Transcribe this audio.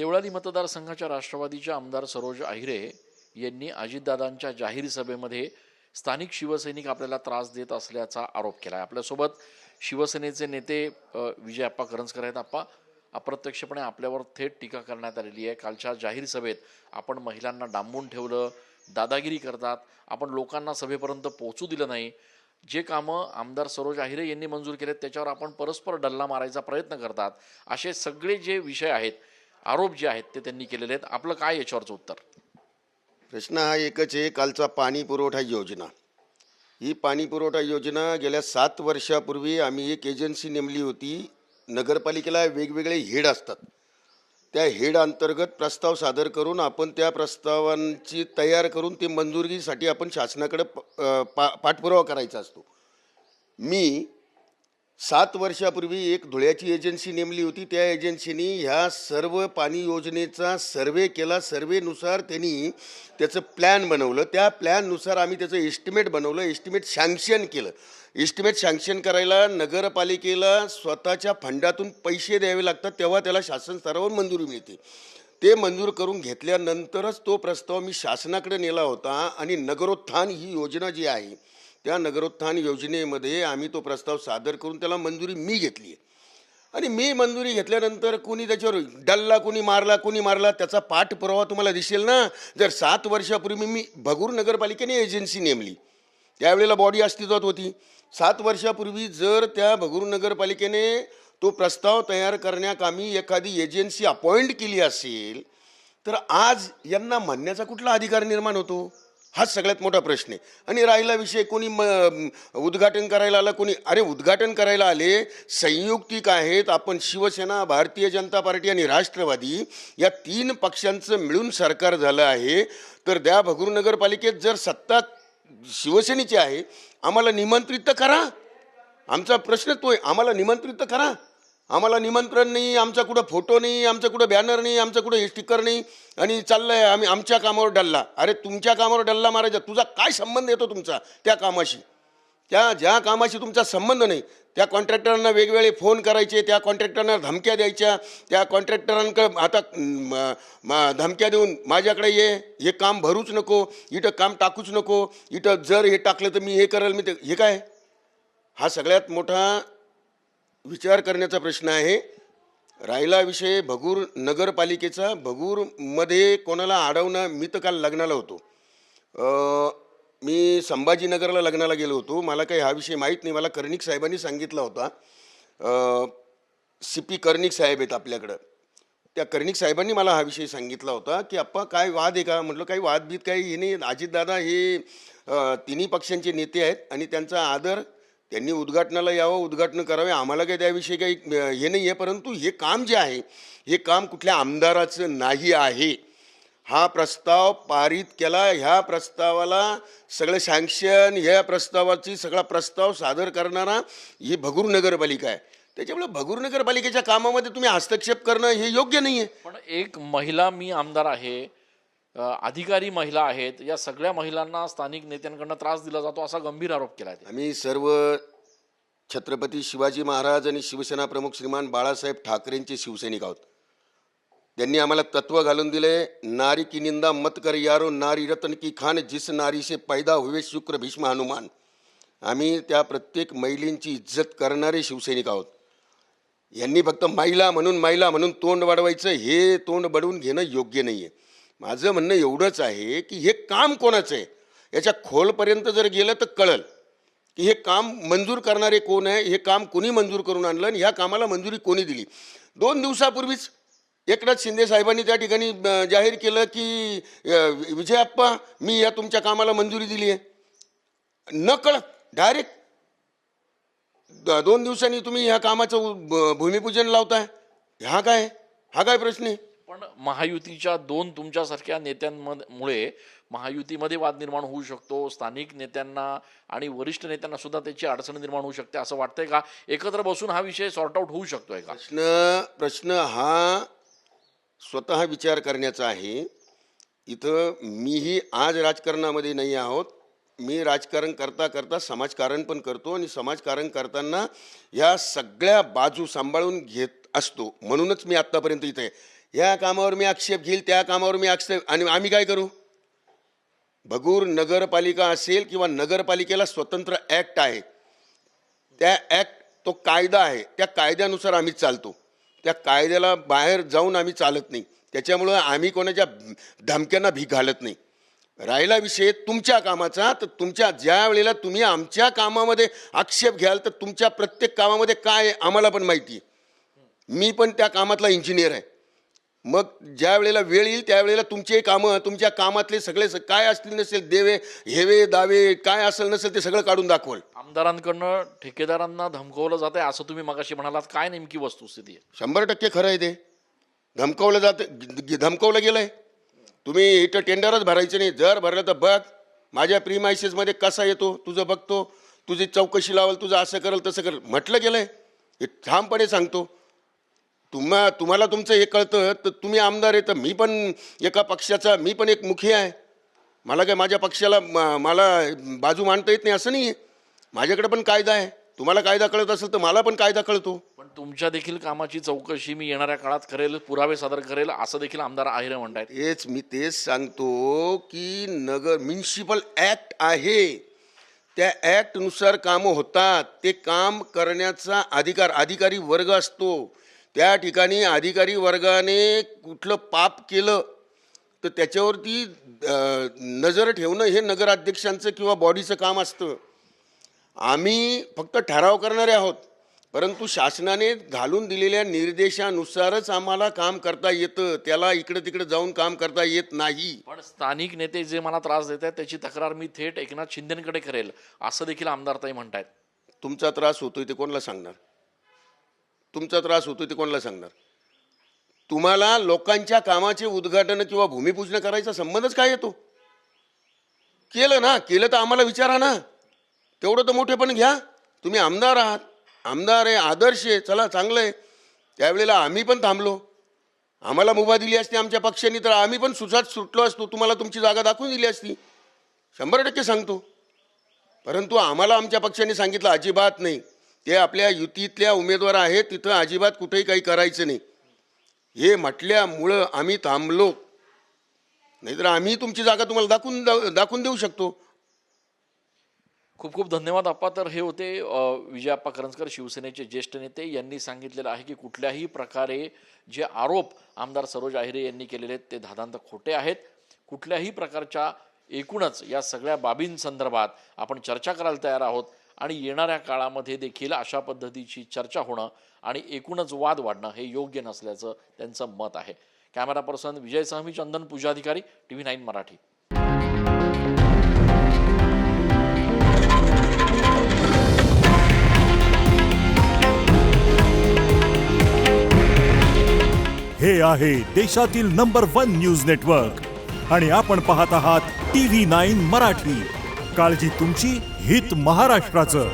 देवळाली मतदारसंघाच्या राष्ट्रवादीच्या आमदार सरोज आहिरे यांनी अजितदादांच्या जाहीर सभेमध्ये स्थानिक शिवसैनिक आपल्याला त्रास देत असल्याचा आरोप केला आहे. आपल्यासोबत शिवसेनेचे नेते विजय आप्पा करंजकर आहेत. आप्पा, अप्रत्यक्षपणे आपल्यावर थेट टीका करण्यात आलेली आहे. कालच्या जाहीर सभेत आपण महिलांना डांबून ठेवलं, दादागिरी करतात, आपण लोकांना सभेपर्यंत पोहोचू दिलं नाही. जे कामं आमदार सरोज आहिरे यांनी मंजूर केलेत त्याच्यावर आपण परस्पर डल्ला मारायचा प्रयत्न करतात. असे सगळे जे विषय आहेत, आरोप जे आहेत ते त्यांनी केलेले आहेत. आपलं काय याच्यावरचं उत्तर? प्रश्न हा एकच आहे. कालचा पाणी पुरवठा योजना, ही पाणी पुरवठा योजना गेल्या 7 वर्षापूर्वी आम्ही एक एजन्सी नेमली होती. नगरपालिकेला वेगवेगळे हेड असतात, त्या हेड अंतर्गत प्रस्ताव सादर करून आपण त्या प्रस्तावांची तयार करून ते मंजुरीसाठी आपण शासनाकडे पाठपुरावा करायचा असतो. मी 7 वर्षापूर्वी एक धुळ्याची एजन्सी नेमली होती. त्या एजन्सीनी ह्या सर्व पाणी योजनेचा सर्वे केला. सर्वेनुसार त्यांनी त्याचं प्लॅन बनवलं. त्या प्लॅननुसार आम्ही त्याचं एस्टिमेट बनवलं, एस्टिमेट सँक्शन केलं. एस्टिमेट सँक्शन करायला नगरपालिकेला स्वतःच्या फंडातून पैसे द्यावे लागतात, तेव्हा त्याला शासन स्तरावर मंजुरी मिळते. ते मंजूर करून घेतल्यानंतरच तो प्रस्ताव मी शासनाकडे नेला होता आणि नगरोत्थान ही योजना जी आहे त्या नगरोत्थान योजनेमध्ये आम्ही तो प्रस्ताव सादर करून त्याला मंजुरी मी घेतली आहे. आणि मी मंजुरी घेतल्यानंतर कोणी त्याच्यावर डल्ला कोणी मारला त्याचा पाठपुरावा तुम्हाला दिसेल ना. जर 7 वर्षापूर्वी मी भगूर नगरपालिकेने एजन्सी नेमली, त्यावेळेला बॉडी अस्तित्वात होती. 7 वर्षापूर्वी जर त्या भगूर नगरपालिकेने तो प्रस्ताव तयार करण्याकामी एखादी एजन्सी अपॉइंट केली असेल तर आज यांना म्हणण्याचा कुठला अधिकार निर्माण होतो? हा सगळ्यात मोठा प्रश्न आहे. आणि राहिला विषय कोणी उद्घाटन करायला आलं, कोणी अरे उद्घाटन करायला आले संयुक्तिक आहेत. आपण शिवसेना, भारतीय जनता पार्टी आणि राष्ट्रवादी या 3 पक्षांचं मिळून सरकार झालं आहे. तर त्या भगूर नगरपालिकेत जर सत्ता शिवसेनेची आहे, आम्हाला निमंत्रित तर करा. आमचा प्रश्न तो आहे, आम्हाला निमंत्रित तर करा. आम्हाला निमंत्रण नाही, आमचा कुठं फोटो नाही, आमचा कुठं बॅनर नाही, आमचं कुठं स्टिकर नाही, आणि चाललंय आम्ही आमच्या कामावर डल्ला. अरे तुमच्या कामावर डल्ला मारायचा, तुझा काय संबंध येतो तुमचा त्या कामाशी? त्या ज्या कामाशी तुमचा संबंध नाही त्या कॉन्ट्रॅक्टरांना वेगवेगळे फोन करायचे, त्या कॉन्ट्रॅक्टरांना धमक्या द्यायच्या, त्या कॉन्ट्रॅक्टरांकडे आता धमक्या देऊन माझ्याकडे ये, हे काम भरूच नको, इथं काम टाकूच नको, इथं जर हे टाकलं तर मी हे करेल, मी ते हे काय? हा सगळ्यात मोठा विचार करण्याचा प्रश्न आहे. राहिला विषय भगूर नगरपालिकेचा, भगूरमध्ये कोणाला अडवणं. मी तर काल लग्नाला होतो, मी संभाजीनगरला लग्नाला गेलो होतो. मला काही हा विषय माहीत नाही, मला कर्णिक साहेबांनी सांगितला होता. CP कर्णिक साहेब आहेत आपल्याकडं, त्या कर्णिक साहेबांनी मला हा विषय सांगितला होता की आप्पा काय वाद आहे का? म्हटलं काही वादबीत काही हे नाही. अजितदादा हे तिन्ही पक्षांचे नेते आहेत आणि त्यांचा आदर, त्यांनी उद्घाटनाला यावं, उद्घाटन करावे, आम्हाला काही त्याविषयी काही हे नाही आहे. परंतु हे काम जे आहे हे काम कुठल्या आमदाराचं नाही आहे. हा प्रस्ताव पारित केला, ह्या प्रस्तावाला सगळं सँक्शन, ह्या प्रस्तावाची सगळा प्रस्ताव सादर करणारा ही भगूर नगरपालिका आहे. त्याच्यामुळे भगूर नगरपालिकेच्या कामामध्ये तुम्ही हस्तक्षेप करणं हे योग्य नाही आहे. पण एक महिला, मी आमदार आहे, अधिकारी महिला आहेत, या सगळ्या महिलांना स्थानिक नेत्यांकडून त्रास दिला जातो असा गंभीर आरोप केला आहे. आम्ही सर्व छत्रपती शिवाजी महाराज आणि शिवसेना प्रमुख श्रीमान बाळासाहेब ठाकरेंचे शिवसैनिक आहोत. त्यांनी आम्हाला तत्व घालून दिले, नारी की निंदा मत कर यारो, नारी रतन की खान, जिस नारी से पैदा हुए शुक्र भीष्म हनुमान. आम्ही त्या प्रत्येक महिलेची इज्जत करणारे शिवसैनिक आहोत. यांनी फक्त महिला म्हणून तोंड वाढवायचं, हे तोंड बडवून घेणं योग्य नाही आहे. माझं म्हणणं एवढंच आहे की हे काम कोणाचं आहे याच्या खोलपर्यंत जर गेलं तर कळलं की हे काम मंजूर करणारे कोण आहे, हे काम कोणी मंजूर करून आणलं आणि ह्या कामाला मंजुरी कोणी दिली. 2 दिवसापूर्वीच एकनाथ शिंदे साहेबांनी त्या ठिकाणी जाहीर केलं की विजय आप्पा, मी या तुमच्या कामाला मंजुरी दिली आहे. न कळत डायरेक्ट 2 दिवसांनी तुम्ही ह्या कामाचं भूमिपूजन लावताय. हा काय प्रश्न आहे? पण महायुतीच्या 2 तुमच्यासारख्या नेत्यांमुळे महायुतीमध्ये वाद निर्माण होऊ शकतो. स्थानिक नेत्यांना आणि वरिष्ठ नेत्यांना सुद्धा त्याची अडचण निर्माण होऊ शकते. असं वाटतंय का एकत्र बसून हा विषय सॉर्ट आउट होऊ शकतोय का? प्रश्न हा स्वतः विचार करण्याचा आहे. इथं मीही आज राजकारणामध्ये नाही आहोत. मी राजकारण करता करता समाजकारण पण करतो आणि समाजकारण करताना या सगळ्या बाजू सांभाळून घेत असतो. म्हणूनच मी आत्तापर्यंत इथे आहे. या कामावर मी आक्षेप घेईल, त्या कामावर मी आक्षेप, आणि आम्ही काय करू? भगूर नगरपालिका असेल किंवा नगरपालिकेला स्वतंत्र ॲक्ट आहे, त्या ॲक्ट तो कायदा आहे, त्या कायद्यानुसार आम्ही चालतो. त्या कायद्याला बाहेर जाऊन आम्ही चालत नाही. त्याच्यामुळं आम्ही कोणाच्या धमक्यांना भीक घालत नाही. राहिला विषय तुमच्या कामाचा, तर तुमच्या ज्या वेळेला तुम्ही आमच्या कामामध्ये आक्षेप घ्याल तर तुमच्या प्रत्येक कामामध्ये काय आहे आम्हाला पण माहिती आहे. मी पण त्या कामातला इंजिनियर आहे. मग ज्या वेळेला वेळ येईल त्यावेळेला तुमचे कामं, तुमच्या कामातले सगळे काय असतील नसेल, देवे हेवे दावे काय असेल नसेल ते सगळं काढून दाखवल. आमदारांकडनं ठेकेदारांना धमकवलं जात आहे असं तुम्ही मगाशी म्हणालात, काय नेमकी वस्तुस्थिती आहे? 100% खरं आहे ते. धमकावलं जातं, धमकावलं गेलं आहे. तुम्ही इथं टेंडरच भरायचं नाही, जर भरलं तर बघ माझ्या प्रीमायसेसमध्ये कसा येतो तुझं बघतो, तुझी चौकशी लावल, तुझं असं करल तसं करल म्हटलं गेलं आहे. हे ठामपणे सांगतो. तुम्हाला तुमचं हे कळतं तर तुम्ही आमदार आहे, तर मी पण एका पक्षाचा, मी पण एक मुखी आहे. मला काय माझ्या पक्षाला मला बाजू मांडता येत नाही असं नाही आहे. माझ्याकडे पण कायदा आहे. तुम्हाला कायदा कळत असेल तर मला पण कायदा कळतो. पण तुमच्या देखील कामाची चौकशी मी येणाऱ्या काळात करेल, पुरावे सादर करेल असं देखील आमदार आहिरे म्हणतायत. मी तेच सांगतो की म्युनिसिपल ॲक्ट आहे, त्या ॲक्टनुसार कामं होतात. ते काम करण्याचा अधिकारी वर्ग असतो. त्या ठिकाणी अधिकारी वर्गाने कुठलं पाप केलं तर त्याच्यावरती नजर ठेवणं हे नगराध्यक्षांचं किंवा बॉडीचं काम असतं. आम्ही फक्त ठराव करणारे आहोत, परंतु शासनाने घालून दिलेल्या निर्देशानुसारच आम्हाला काम करता येतं. त्याला इकडे तिकडे जाऊन काम करता येत नाही. पण स्थानिक नेते जे मला त्रास देत आहेत त्याची तक्रार मी थेट एकनाथ शिंदेकडे करेल असं देखील आमदारताई म्हणतायत. तुमचा त्रास होतोय ते कोणाला सांगणार? तुमचा त्रास होतोय ते कोणाला सांगणार? तुम्हाला लोकांच्या कामाचे उद्घाटन किंवा भूमिपूजन करायचा संबंधच काय येतो? केलं ना, केलं तर आम्हाला विचारा ना. तेवढं तर मोठेपण घ्या. तुम्ही आमदार आहात, आमदार आहे, आदर्श आहे, चला चांगलं आहे. त्यावेळेला आम्ही पण थांबलो. आम्हाला मुभा दिली असती आमच्या पक्षांनी तर आम्ही पण सुटलो असतो. तुम्हाला तुमची जागा दाखवून दिली असती. 100% सांगतो. परंतु आम्हाला आमच्या पक्षाने सांगितलं अजिबात नाही. ते आपल्या युतीतल्या उमेदवार आहेत, तिथं अजिबात कुठेही काही करायचं नाही हे म्हटल्यामुळं आम्ही थांबलो. नाहीतर आम्ही तुमची जागा तुम्हाला दाखवून देऊ शकतो. खूप खूप धन्यवाद आप्पा. तर हे होते विजयाप्पा करंजकर, शिवसेनेचे ज्येष्ठ नेते. यांनी सांगितलेलं आहे की कुठल्याही प्रकारे जे आरोप आमदार सरोज आहिरे यांनी केलेले आहेत ते धादांत खोटे आहेत. कुठल्याही प्रकारच्या एकूणच या सगळ्या बाबींसंदर्भात आपण चर्चा करायला तयार आहोत आणि येणाऱ्या काळामध्ये देखील अशा पद्धतीची चर्चा होणं आणि एकूणच वाद वाढणं हे योग्य नसल्याचं त्यांचं मत आहे. कॅमेरा पर्सन विजयसह मी चंदन पूजाधिकारी, TV9 मराठी. हे आहे देशातील नंबर 1 न्यूज नेटवर्क आणि आपण पाहत आहात TV9 मराठी. काळजी तुमची, हित महाराष्ट्राचं.